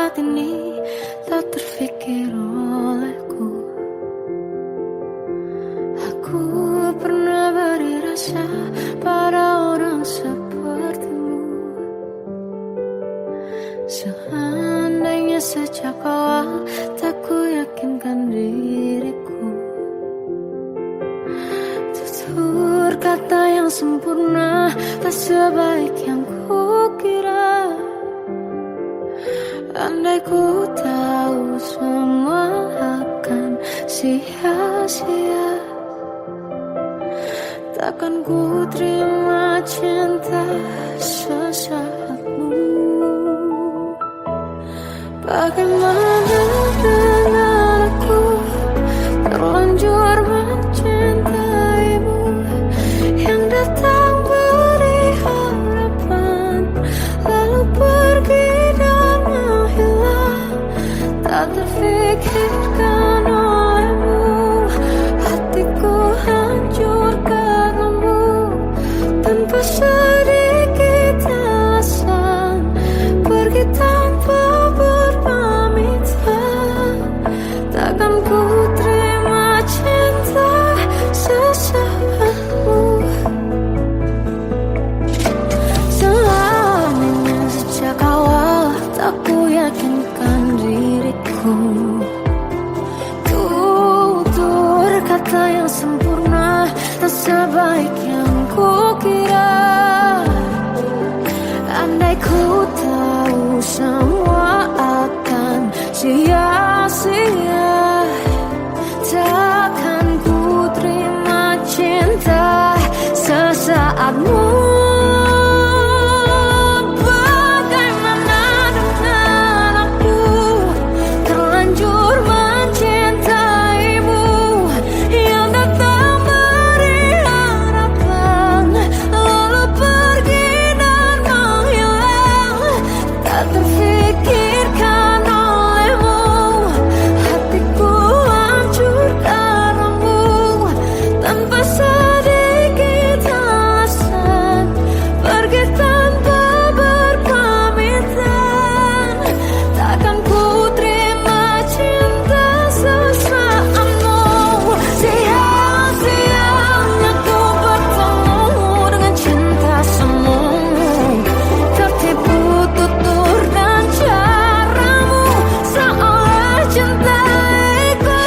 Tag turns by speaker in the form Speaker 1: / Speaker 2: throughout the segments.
Speaker 1: saat ini tak terfikir olehku. Aku pernah beri rasa pada orang sepertimu. Seandainya sejak awal tak ku yakinkan diriku. Tutur kata yang sempurna tak sebaik yang ku kira. Andai ku tahu semua akan sia-sia, takkan ku terima cinta sesaatmu. Bagaimana dengan aku terlanjur mencintaimu, yang datang beri harapan lalu pergi dan menghilang. Tak terfikirkan olehmu, hatiku hancur karenamu. Tanpa sedikit alasan pergi tanpa berpamitan. Takkan ku terima cinta sesaatmu. Selamanya sejak awal tak ku yakinkan diriku. Tutur kata yang sempurna tak sebaik yang ku kira. Andai ku tahu semua akan sia-sia, takkan ku terima cinta sesaatmu. Bagaimana dengan aku terlanjur mencintaimu, yang datang beri harapan lalu pergi dan menghilang. Tak terfikirkan olehmu, hatiku hancur karenamu. Tanpa sedikit alasan pergi tanpa berpamitan. Takkan ku terima cinta sesaatmu. Siang-siangnya ku bertemu dengan cinta semu, tertipu tutur dan caramu seolah cintaiku.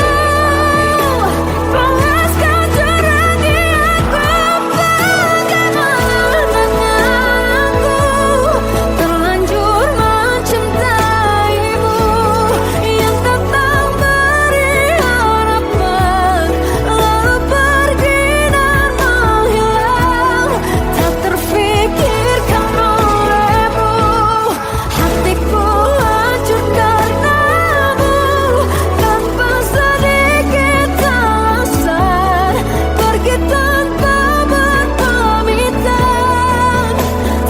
Speaker 1: Panaskan jernih aku. Bagaimana dengan aku terlanjur mencintaimu, yang datang beri harapan lalu pergi dan menghilang. Tak terfikirkan olehmu, hatiku hancur karenamu. Tanpa sedikit alasan pergi tanpa berpamitan.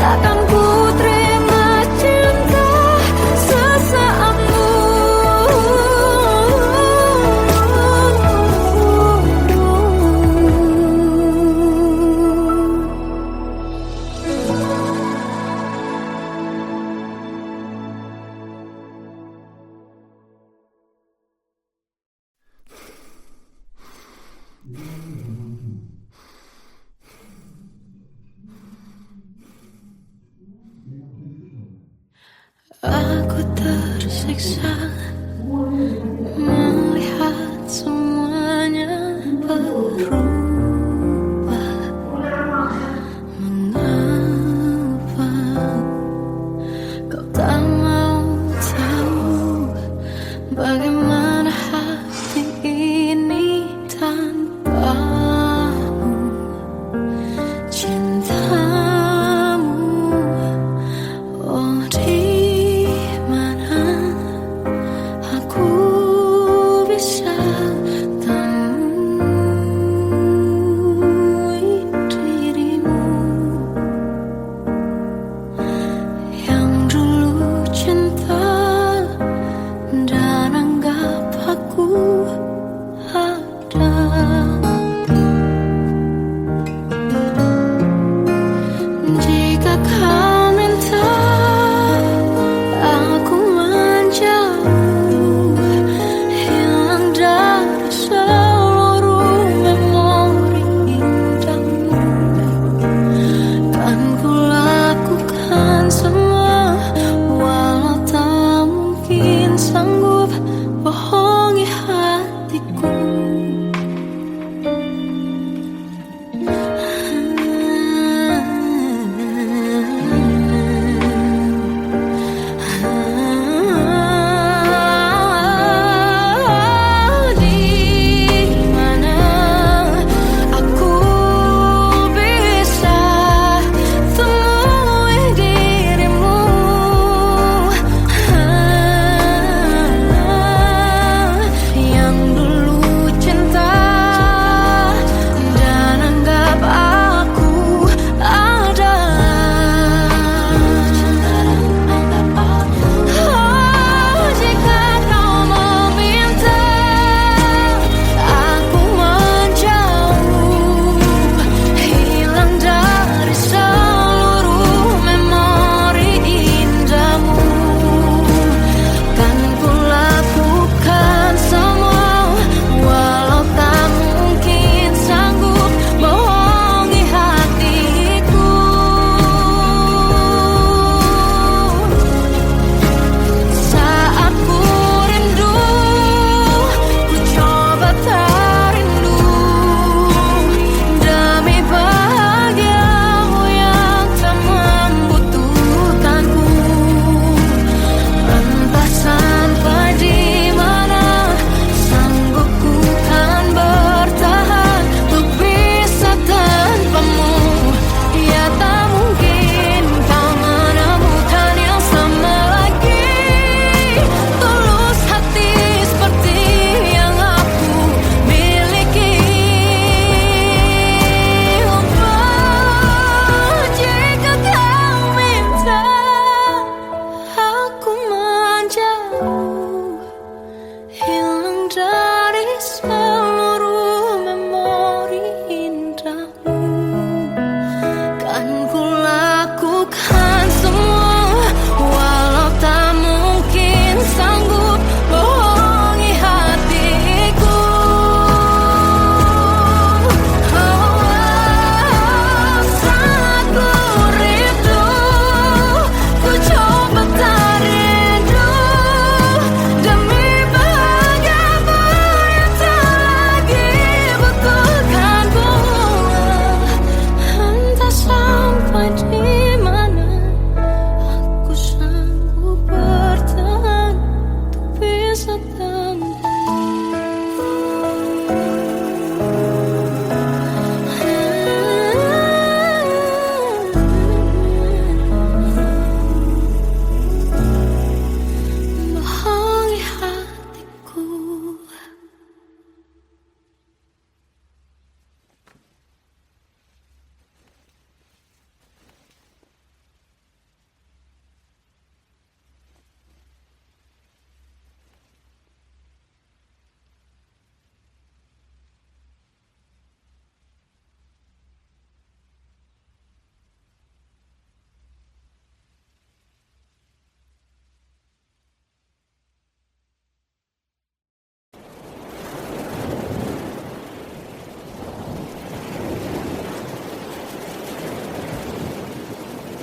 Speaker 1: Takkan ku terima cinta sesaatmu. Aku tersiksa melihat semuanya berubah. Mengapa kau tak mau tahu bagaimana hati ini tanpamu? Cintamu, oh di mana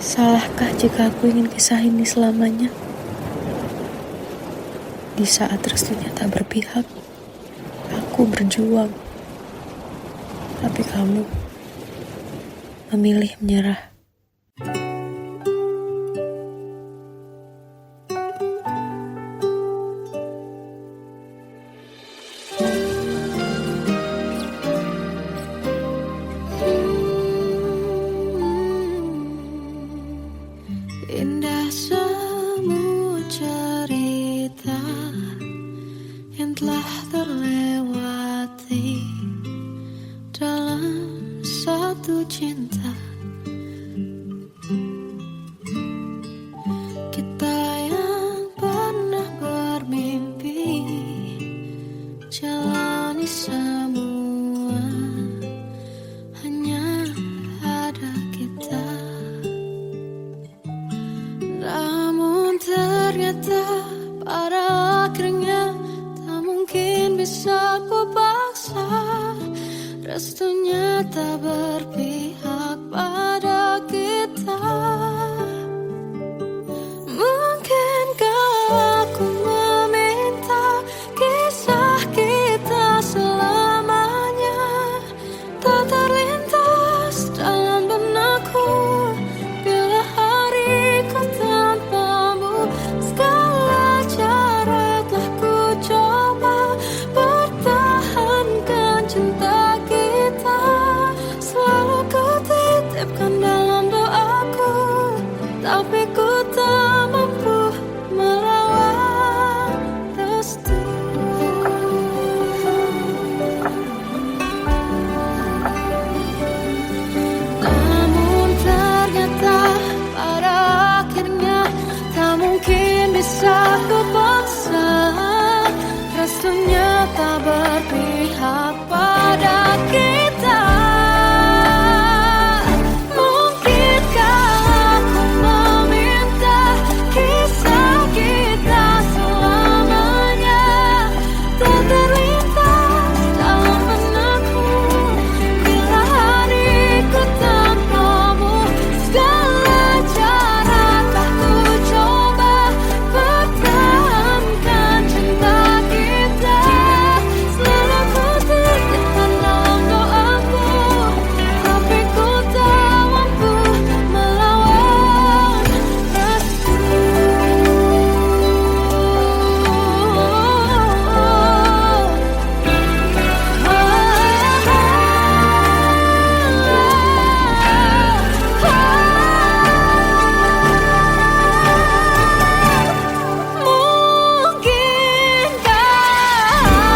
Speaker 2: Salahkah jika aku ingin kisah ini selamanya? Di saat restunya tak berpihak, aku berjuang. Tapi kamu memilih menyerah.
Speaker 1: Indah semua cerita yang telah terlewati dalam satu cinta. Kita yang pernah bermimpi jalani semua, hanya ada kita. Namun ternyata pada akhirnya tak mungkin bisa ku paksa. Restunya tak berpihak pada kita. Mungkinkah aku meminta kisah kita selamanya tak terlintas dalam benakku bila hariku tanpamu. Segala cara telah ku coba pertahankan cinta kita. Selalu ku titipkan dalam doaku, tapi ku tak mampu melawan restu. Namun ternyata pada akhirnya tak mungkin bisa ku paksa. Restunya tak berpihak pada kita. Mungkinkah aku meminta kisah kita selamanya tak terlintas dalam benakku bila hariku tanpamu. Segala cara telah ku coba pertahankan cinta kita. Selalu ku titipkan dalam doaku, tapi ku tak mampu melawan restu. Mungkinkah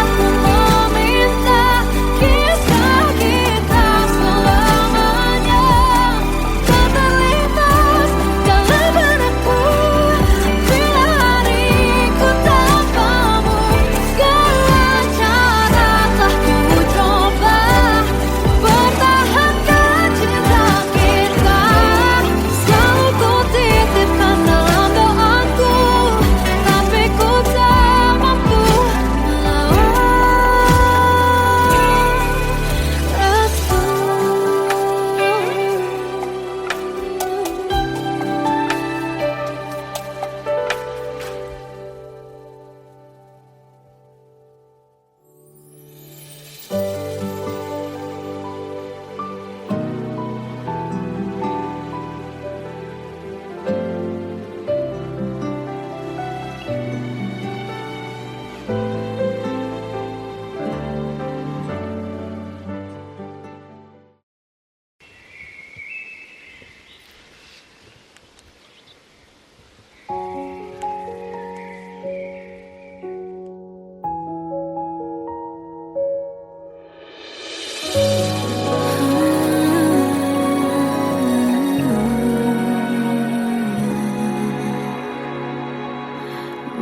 Speaker 1: aku meminta kisah kita selamanya tak terlintas dalam benakku bila hariku tanpamu. Segala cara telah ku coba pertahankan cinta kita. Selalu ku titipkan dalam doaku, tapi ku tak mampu melawan restu.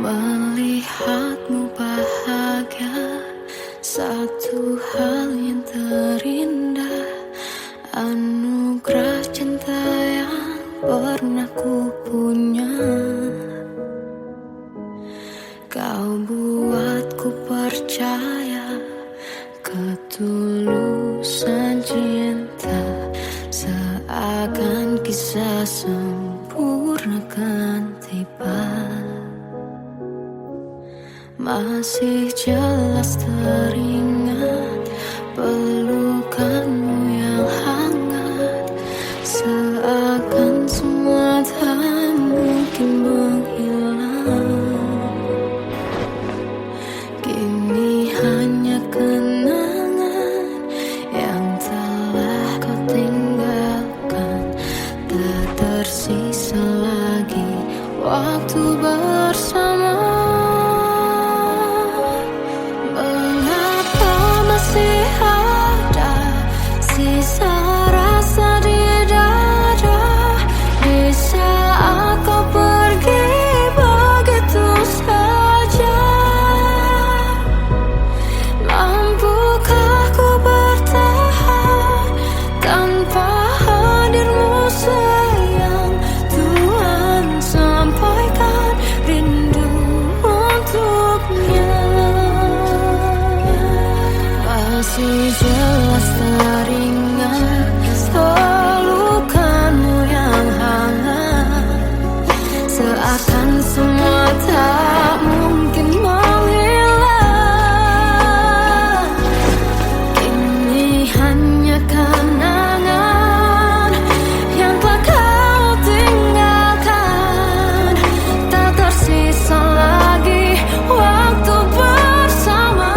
Speaker 1: Melihatmu bahagia, satu hal yang terindah. Anugerah cinta yang pernah ku punya. Kau buatku percaya ketulusan cinta, seakan kisah semua Masih jelas teringat pelukanmu yang hangat, seakan semua tak mungkin menghilang. Kini hanya kenangan yang telah kau tinggalkan, tak tersisa lagi waktu bersama. Masih ada sisa rasa di dada di saat kau pergi begitu saja. Mampukah ku bertahan tanpa hadirmu sayang? Tuhan sampaikan rindu untuknya. Masih jelas teringat pelukanmu yang hangat, seakan semua tak mungkin menghilang. Kini hanya kenangan yang telah kau tinggalkan, tak tersisa lagi waktu bersama.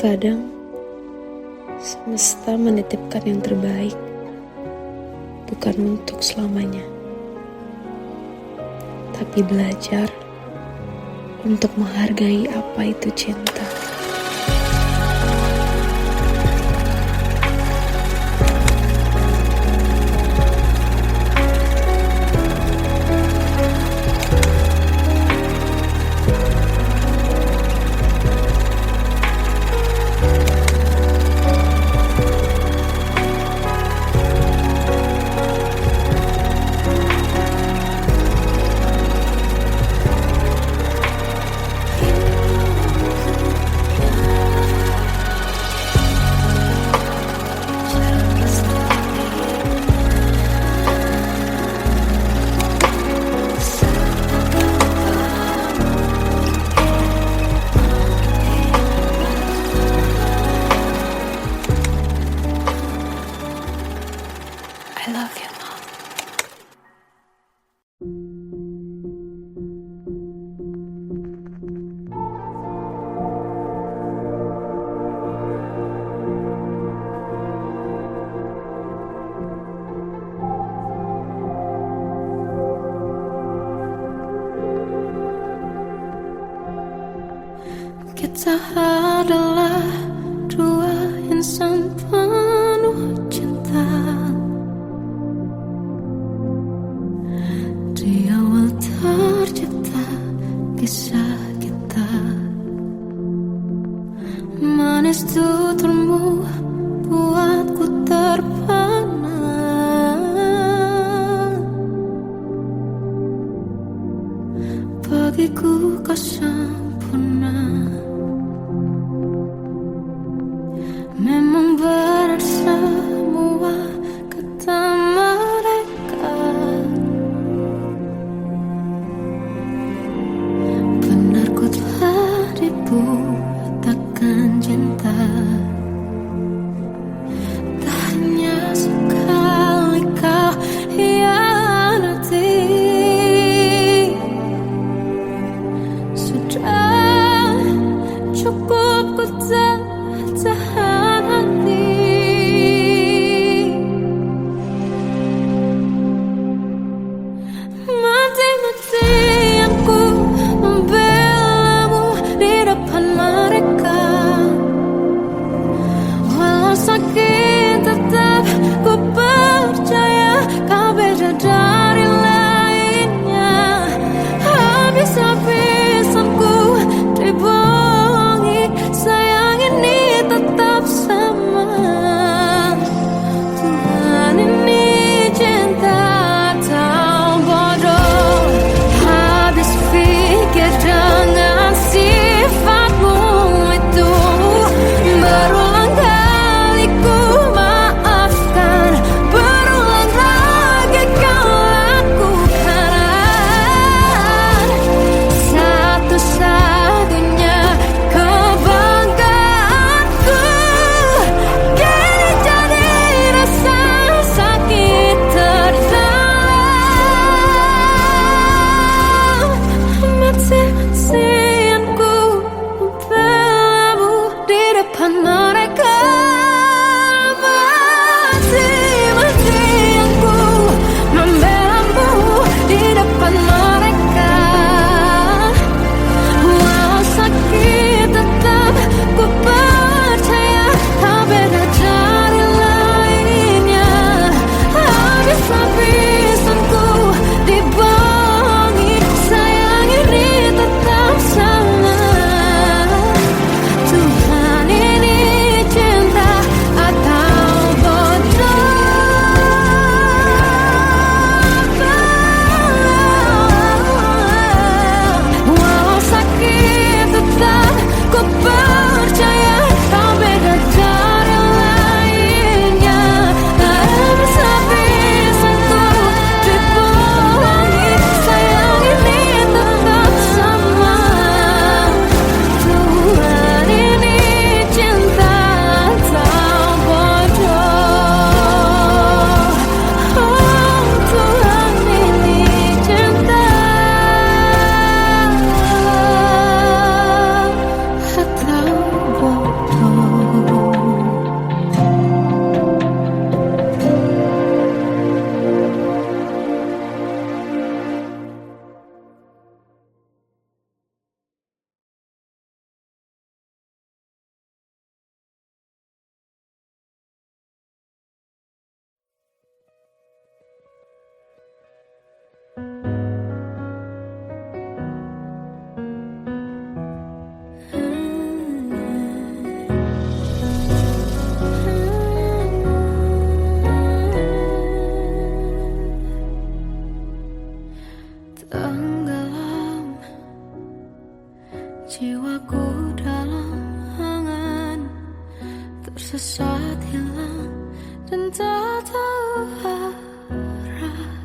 Speaker 2: Kadang semesta menitipkan yang terbaik, bukan untuk selamanya, tapi belajar untuk menghargai apa itu cinta.
Speaker 1: I love you, Mom. Kita adalah dua insan Memang benar semua kata mereka. Benar ku telah dibuat akan cinta. Tak hanya sekali kau hianati. Sudah cukup ku tahan hati. Mati-matian ku membelamu di depan mereka. Walau sakit tetap ku percaya kau beda dari lainnya. Habis-habisan ku dibohongi, sayang ini tetap sama. Tuhan ini cinta atau bodoh. Habis pikir dengan sifatmu itu. Berulang kali ku maafkan, berulang lagi kau lakukan. Satu-satunya kebanggaanku kini jadi rasa sakit terdalam. Mati-matian ku membelamu di depan mereka. Mati-matian ku membelamu di depan mereka. Walau sakit tetap ku percaya kau beda dari lainnya. Habis-habisan ku dibohongi, sayang ini tetap sama. Tuhan ini cinta atau bodoh. Walau sakit tetap ku percaya kau beda dari lainnya. Habis-habisan ku dibohongi, sayang ini tetap sama. Tuhan ini cinta atau bodoh. Oh, Tuhan ini cinta atau bodoh. Tenggelam jiwaku dalam angan, tersesat hilang dan tak tahu arah.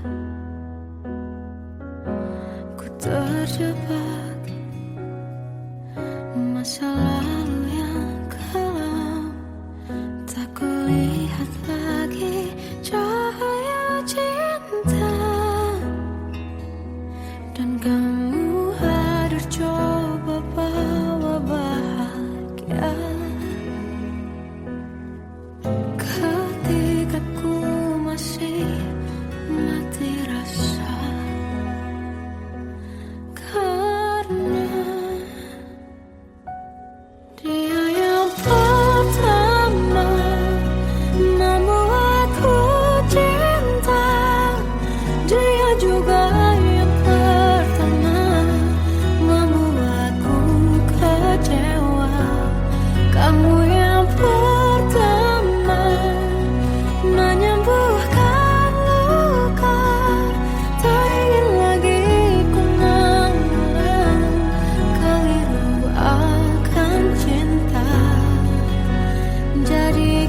Speaker 1: Ku terjebak masa lalu yang kelam. Tak kulihat lagi cahaya cinta. Dan kamu hadir coba bawa bahagia. Ketika ku masih mati rasa,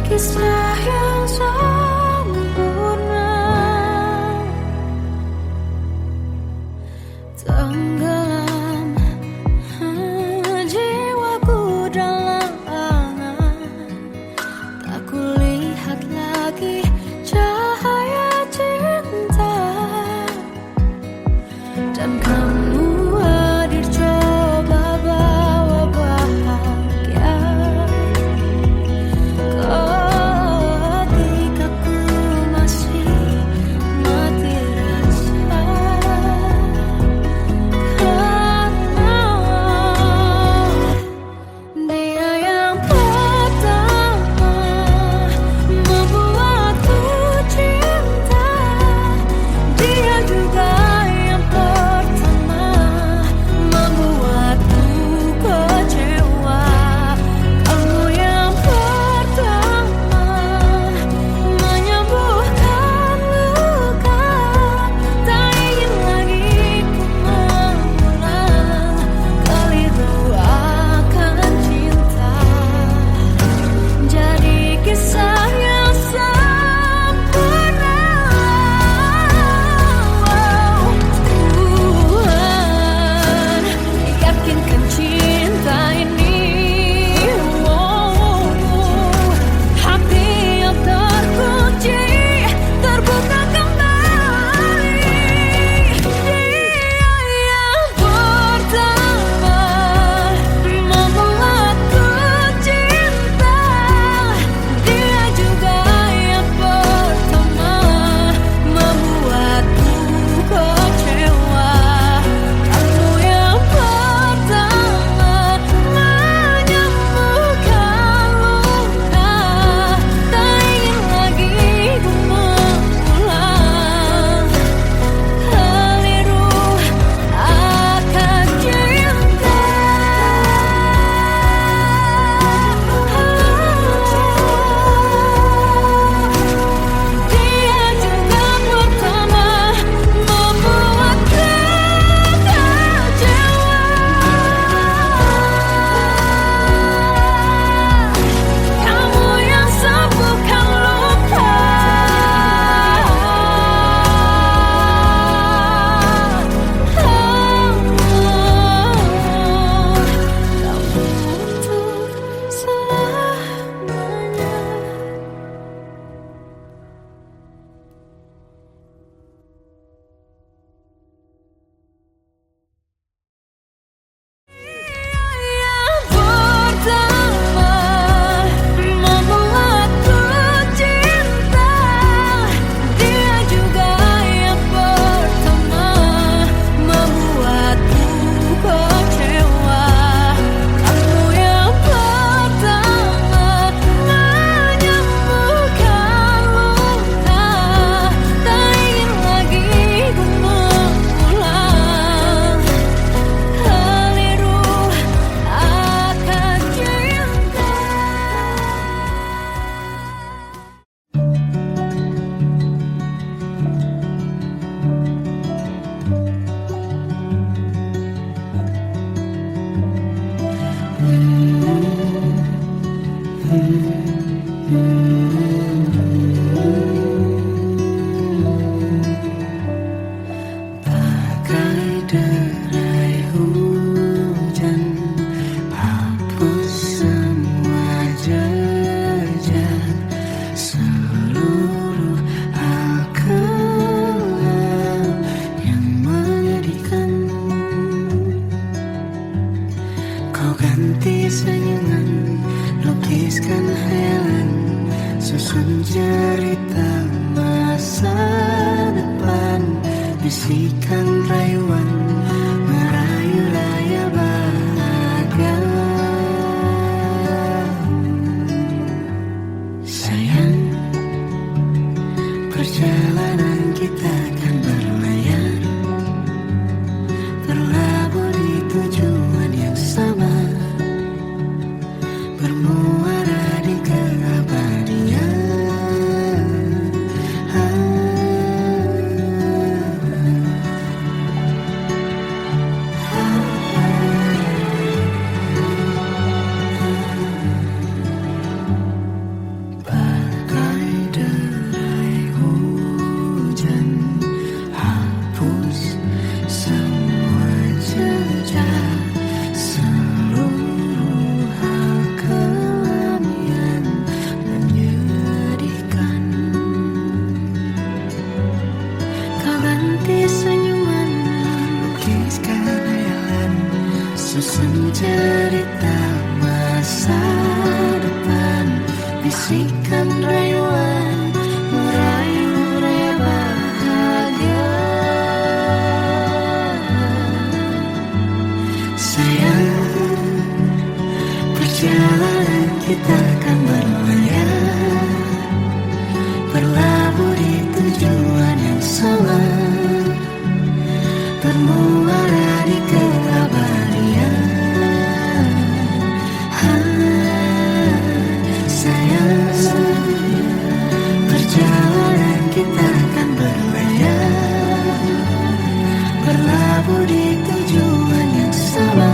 Speaker 1: kisah yang sempurna, tenggelam jiwaku dalam angan, tak kulihat lagi cahaya cinta, dan kamu hadir coba bawa bahagia ketika ku masih mati rasa, karena dia yang pertama membuatku cinta, dia juga yang pertama membuatku kecewa. Kamu yang pertama menyembuhkan luka, tak ingin lagi ku mengulang keliru akan cinta. Jadi kisah yang sempurna, Tuhan yakinkan cinta ini, hati yang terkunci terbuka kembali. Dia yang pertama membuatku cinta, dia juga yang pertama membuatku kecewa. Kamu yang pertama menyembuhkan luka, tak ingin lagi ku mengulang keliru akan cinta. Dia juga pertama membuatku kecewa. Kamu yang sembuhkan luka, kamu untuk selamanya. Yang pertama membuatku cinta, dia juga yang pertama membuatku kecewa. Kamu yang pertama menyembuhkan luka, tak ingin lagi ku mengulang keliru akan cinta. Bagai derai hujan, hapus semua jejak, seluruh hal kelam yang menyedihkan. Kau ganti senyuman, lukiskan hayalan, susun cerita masa depan, bisikan rayuan, merayu raya bahagia. Sayang, perjalanan kita akan berlayar, berlabuh di tujuan yang sama, bermuara di keabadian. bisikan rayuan merayu raya bahagia. Sayang, perjalanan kita akan berlayar, berlabuh di tujuan yang sama, bermuara di keabadian. Sayang, perjalanan kita akan berlayar, berlabuh di tujuan yang sama.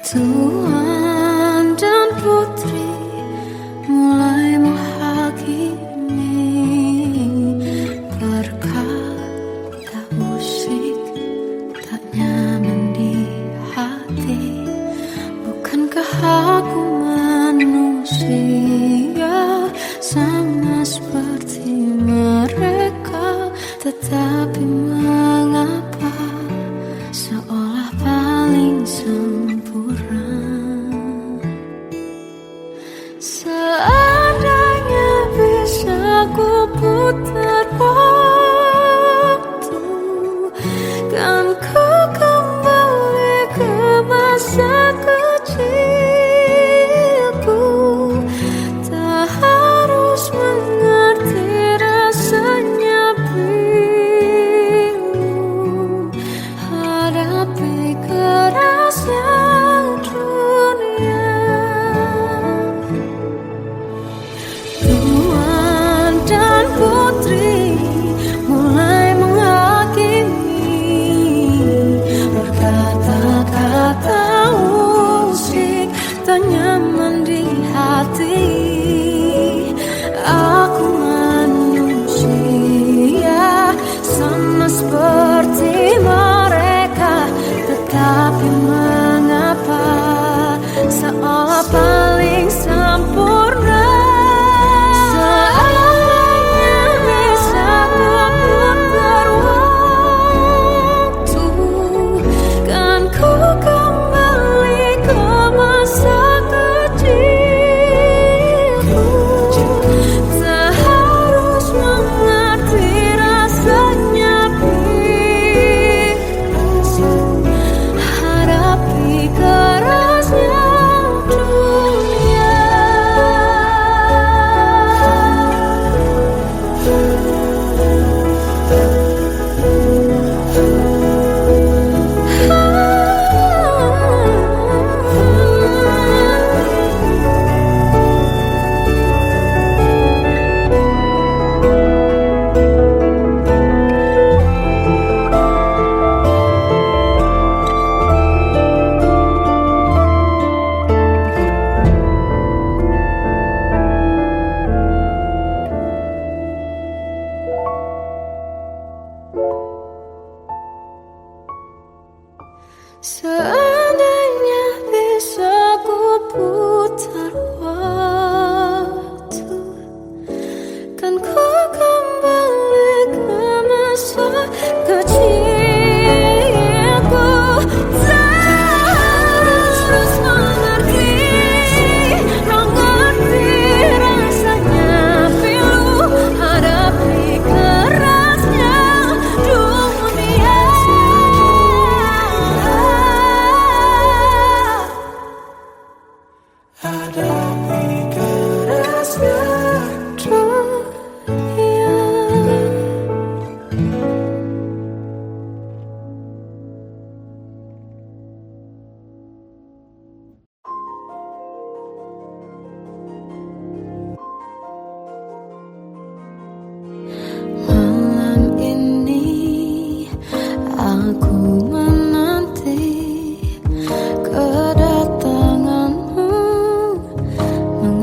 Speaker 1: Tuan dan putri mulai menghakimi berkata musik tak nyaman di hati. Bukankah aku manusia sama seperti mereka? Tetapi mengapa seolah paling sempurna? Seandainya bisa ku putar waktu, kan ku kembali ke masa kecilku. Tak harus mengerti rasanya bingung hadapi kerasnya dunia. Tuan dan putri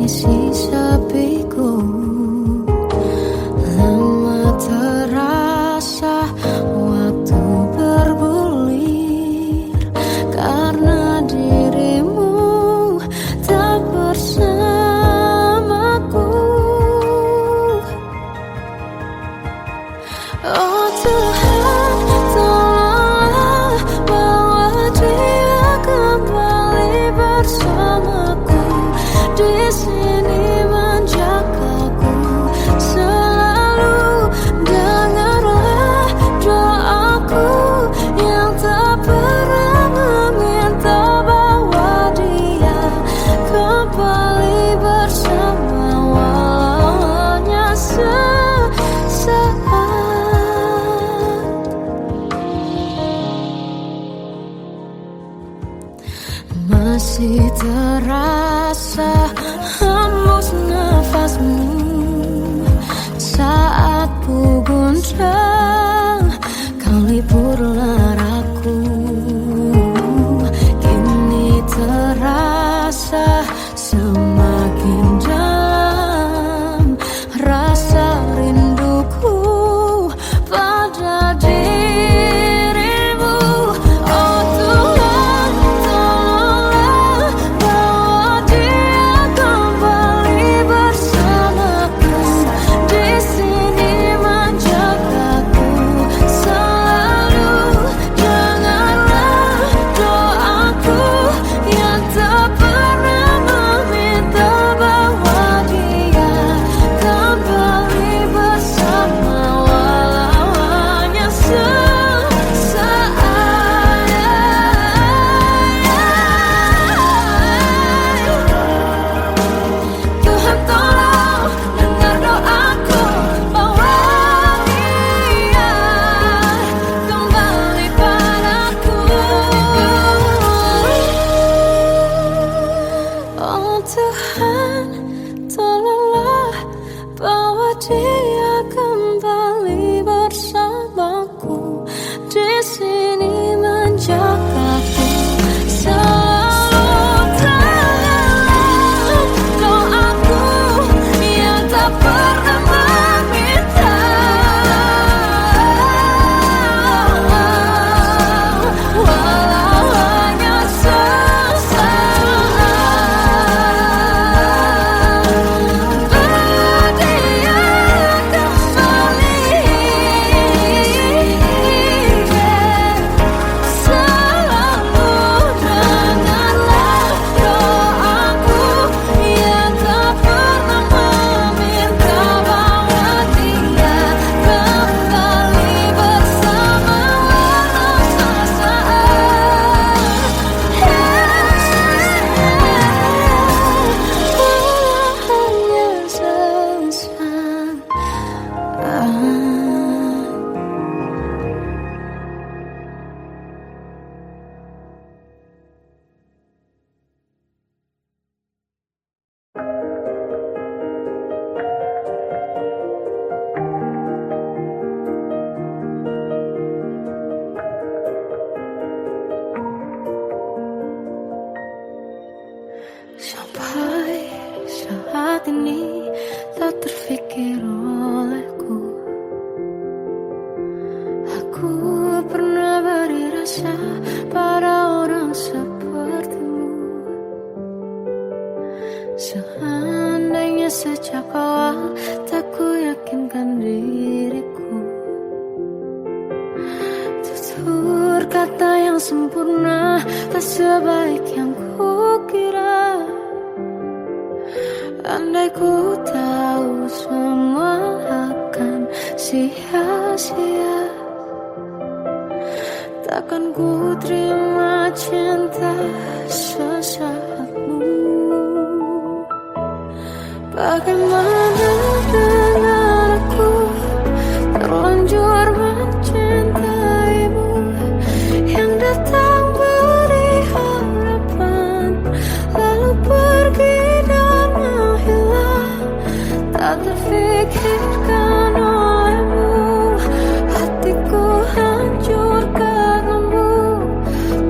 Speaker 1: mengisi sepiku. Lama terasa waktu bergulir karena dirimu tak bersamaku. Oh Tuhan, tolonglah bawa dia kembali bersamaku. Di sini menjagaku selalu. Dengarlah doaku yang tak pernah meminta, bawa dia kembali bersama walau hanya sesaat. Masih terasa hembus nafasmu saat ku gunjang, kau liburlah aku. Kini terasa semakin dalam rasa rinduku pada dirimu. Oh Tuhan, tolonglah bawa dia kembali bersamaku. Di sini menjagaku selalu. Dengarlah doaku yang tak pernah meminta, bawa dia kembali bersama walau hanya sesaat. Tuhan tolong dengar doaku, bawa dia kembali padaku. Oh Tuhan, tolonglah bawa dia kembali bersamaku. Di sini menjagaku selalu. Dengarlah doaku yang tak pernah meminta, walau hanya sesaat. Bawa dia kembali selalu. Dengarlah doaku yang tak pernah meminta, bawa dia kembali bersama walau sesaat. Walau hanya sesaat. Sampai saat ini tak terfikir olehku, aku pernah beri rasa pada orang sepertimu. Seandainya sejak awal tak ku yakinkan diriku, tutur kata yang sempurna tak sebaik yang ku kira. Andai ku tahu semua akan sia-sia, takkan ku terima cinta sesaatmu. Bagaimana dengan aku terlanjur mencintaimu, yang datang beri harapan lalu pergi dan menghilang, tak terfikirkan olehmu. Hatiku hancur karenamu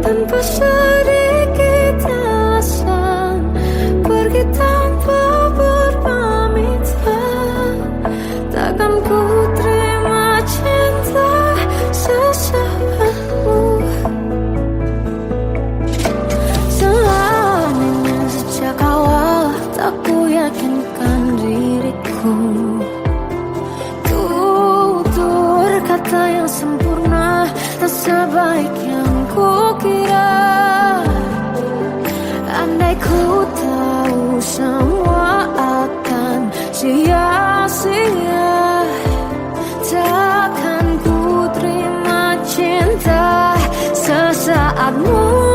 Speaker 1: tanpa sedikit alasan, pergi tanpa meyakinkan diriku. Tutur kata yang sempurna tak sebaik yang kukira. Andai ku tahu semua akan sia-sia, takkan ku terima cinta sesaatmu.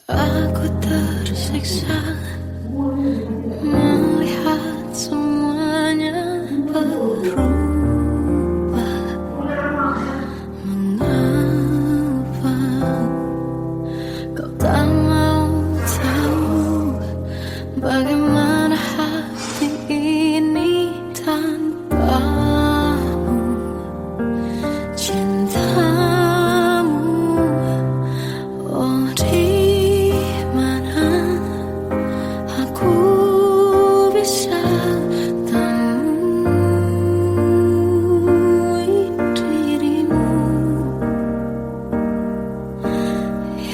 Speaker 1: Aku tersiksa melihat semuanya berubah. Mengapa kau tak mau tahu bagaimana hati ini tanpamu? Cintamu, oh di mana aku bisa temui dirimu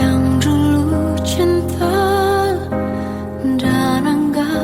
Speaker 1: yang dulu cinta dan anggap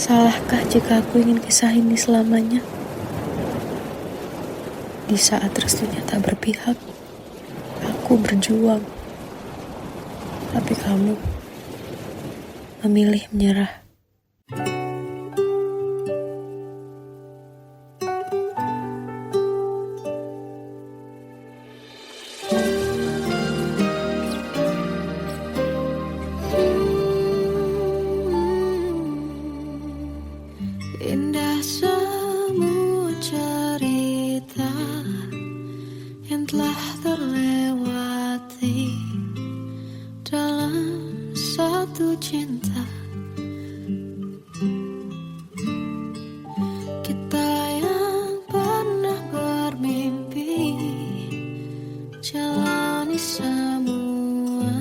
Speaker 2: Salahkah jika aku ingin kisah ini selamanya? Di saat restunya tak berpihak, aku berjuang. Tapi kamu memilih menyerah.
Speaker 1: Indah semua cerita yang telah terlewati dalam satu cinta. Kita yang pernah bermimpi jalani semua,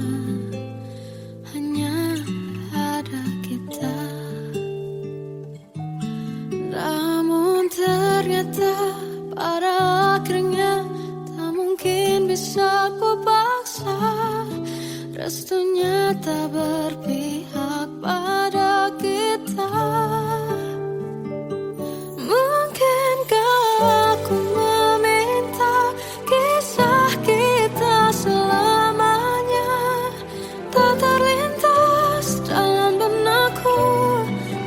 Speaker 1: hanya ada kita. Namun ternyata pada akhirnya tak mungkin bisa ku paksa. Restunya tak berpihak pada kita. Mungkinkah aku meminta kisah kita selamanya tak terlintas dalam benakku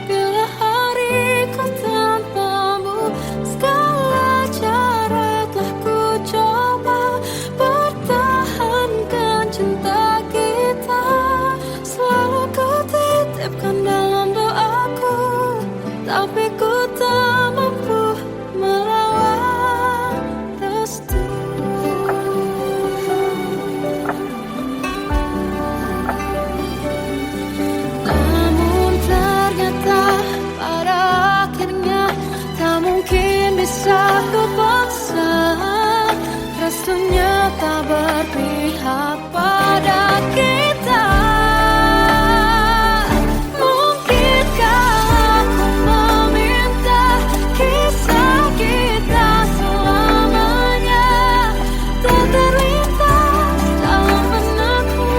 Speaker 1: bila hariku tanpamu. Segala cara telah ku coba pertahankan cinta kita. Selalu ku titipkan dalam doaku, tapi ku tak mampu melawan restu. Namun ternyata pada akhirnya tak mungkin bisa ku paksa. Restunya tak berpihak pada kita. Mungkinkah aku meminta kisah kita selamanya tak terlintas dalam benakku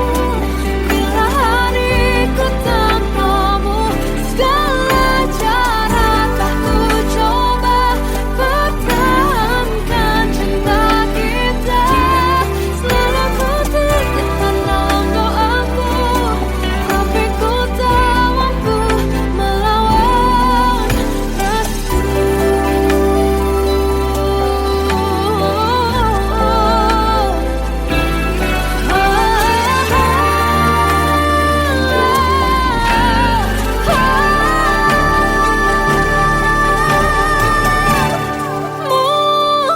Speaker 1: bila hariku tanpamu. Segala cara telah ku coba pertahankan cinta kita. Selalu ku titipkan dalam doaku, tapi ku tak mampu melawan restu.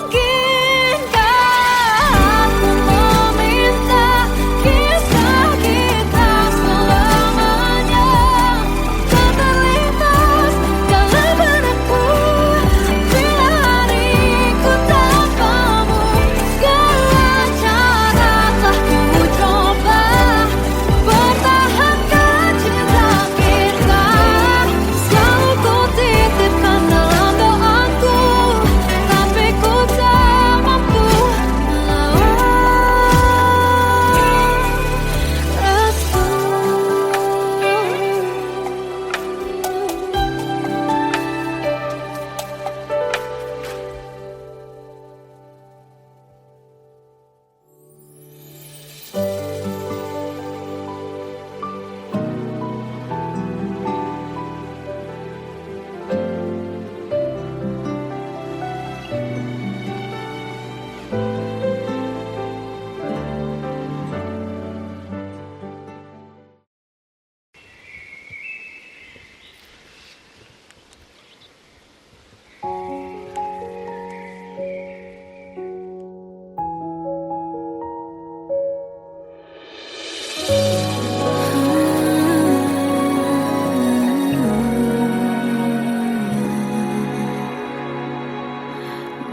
Speaker 1: Mungkinkah aku meminta kisah kita selamanya tak terlintas dalam benakku bila hariku tanpamu. Segala cara telah ku coba pertahankan cinta kita. Selalu ku titipkan dalam doaku, tapi ku tak mampu melawan restu.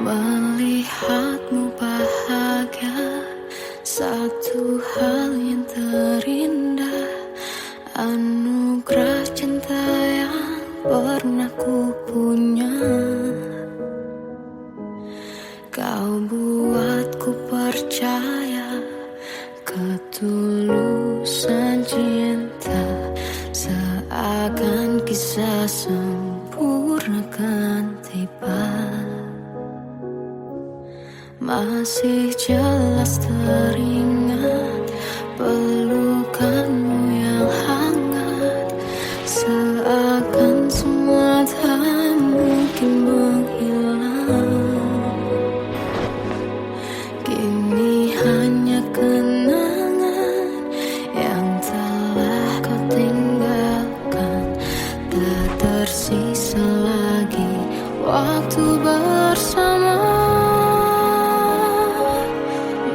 Speaker 1: Melihatmu bahagia, satu hal yang terindah. Anugerah cinta yang pernah ku punya. Kau buatku percaya ketulusan cinta, seakan kisah semua Masih jelas teringat pelukanmu yang hangat, seakan semua tak mungkin menghilang. Kini hanya kenangan yang telah kau tinggalkan. Tak tersisa lagi waktu bersama.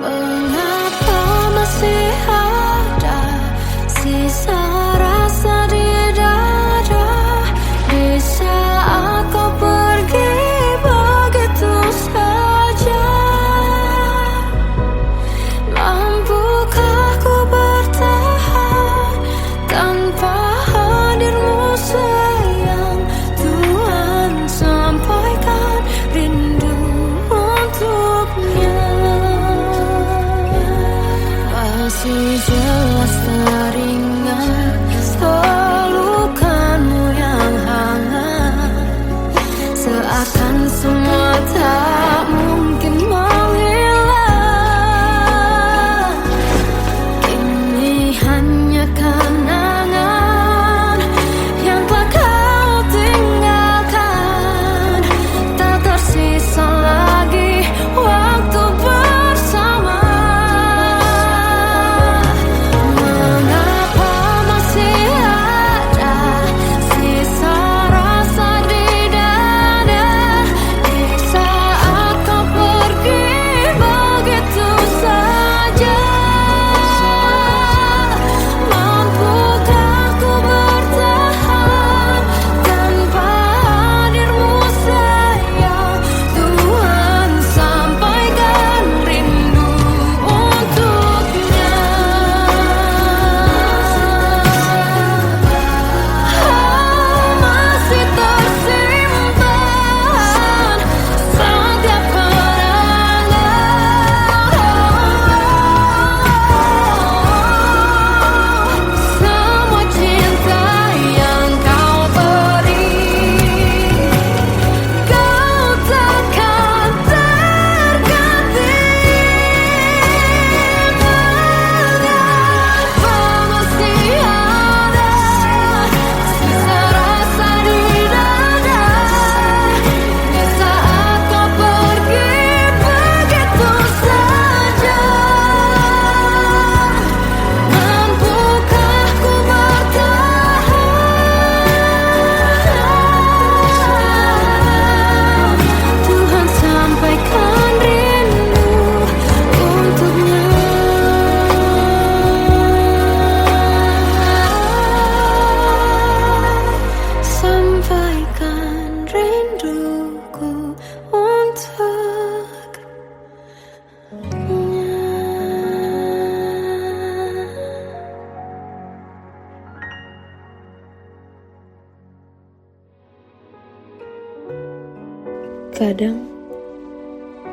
Speaker 1: Mengapa masih ada sisa rasa di dada, di saat kau pergi begitu saja? Mampukah ku bertahan tanpa hadirmu sayang? Tuhan, sampaikan rindu untuknya. Masih jelas teringat pelukanmu yang hangat, seakan semua tak mungkin menghilang. Kini hanya kenangan yang telah kau tinggalkan. Tak tersisa lagi waktu bersama. Mengapa masih ada sisa rasa di dada, di saat kau pergi begitu saja? Mampukah ku bertahan tanpa hadirmu sayang? Tuhan, sampaikan rindu untuknya. Masih tersimpan setiap kenangan, semua cinta yang kau beri. Kau takkan terganti. Mengapa masih ada sisa rasa di dada, di saat kau pergi begitu saja? Mampukah ku bertahan? Tuhan, sampaikan rindu untuknya. Sampaikan rinduku untuknya.
Speaker 2: Kadang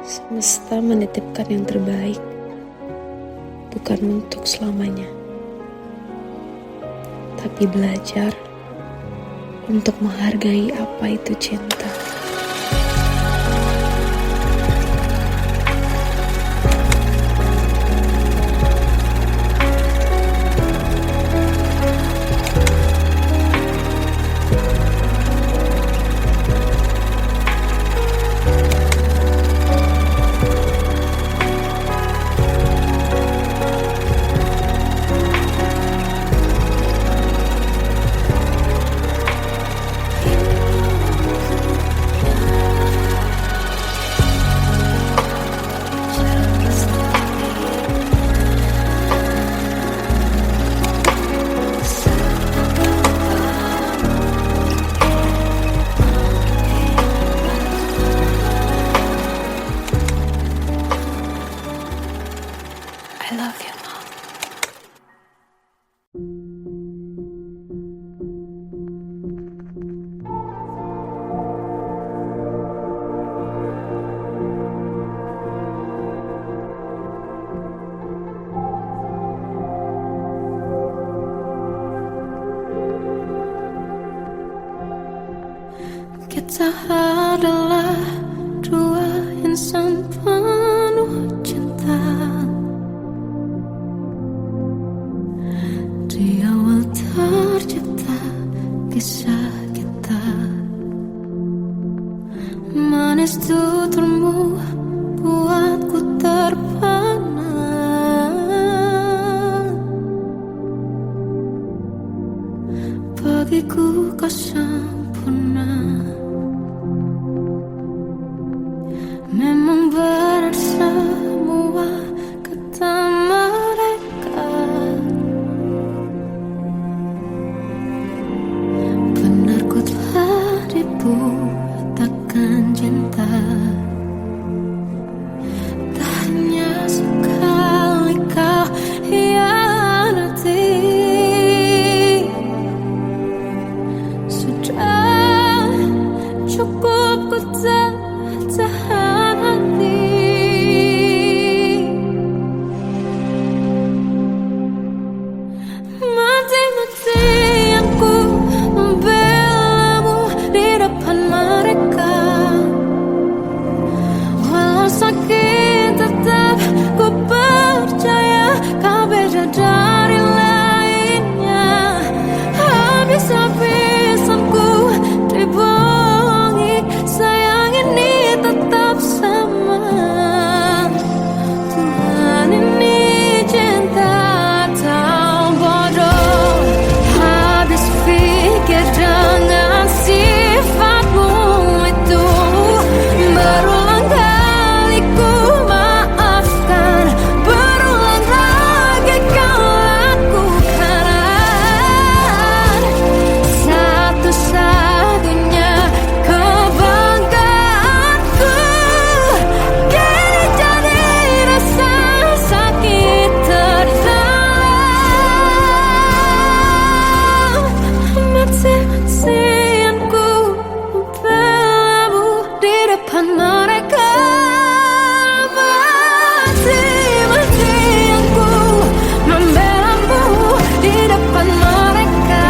Speaker 2: semesta menitipkan yang terbaik, bukan untuk selamanya, tapi belajar untuk menghargai apa itu cinta. I love you, Mom.
Speaker 1: Kita adalah dua insan penuh sakit tetap ku percaya kau beda dari lainnya. Habis-habisanku dibohongi, sayang ini tetap sama. Tuhan ini cinta atau bodoh? Habis pikir dengan sifatmu itu, berulang kali ku maafkan, berulang lagi kau lakukan. Satu-satunya kebanggaanku kini jadi rasa sakit terdalam. Mati-matianku membelamu di depan mereka. Mati-matianku membelamu di depan mereka.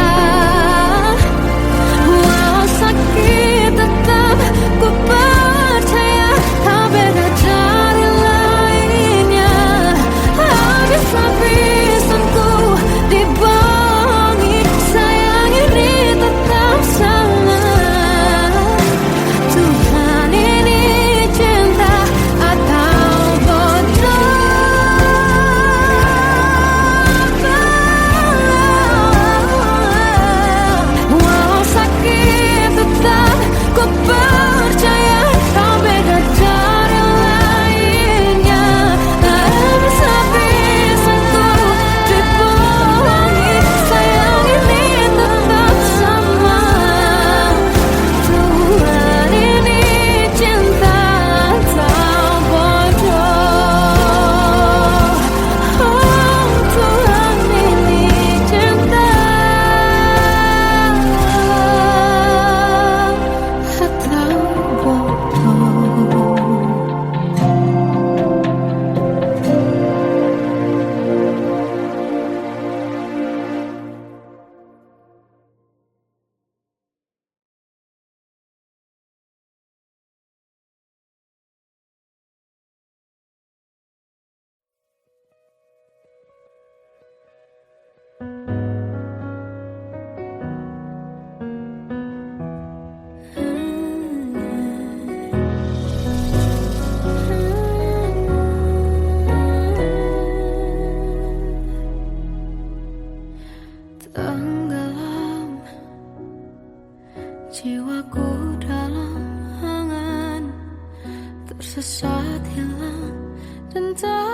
Speaker 1: Walau sakit tetap ku percaya kau beda dari lainnya. Habis-habisanku dibohongi, sayang ini tetap sama. Tuhan ini cinta atau bodoh? Walau sakit tetap ku percaya kau beda dari lainnya. Habis-habisanku dibohongi, sayang ini tetap sama. Tuhan ini cinta atau bodoh? Oh, Tuhan ini cinta atau bodoh? Tenggelam jiwaku dalam angan, tersesat hilang dan tak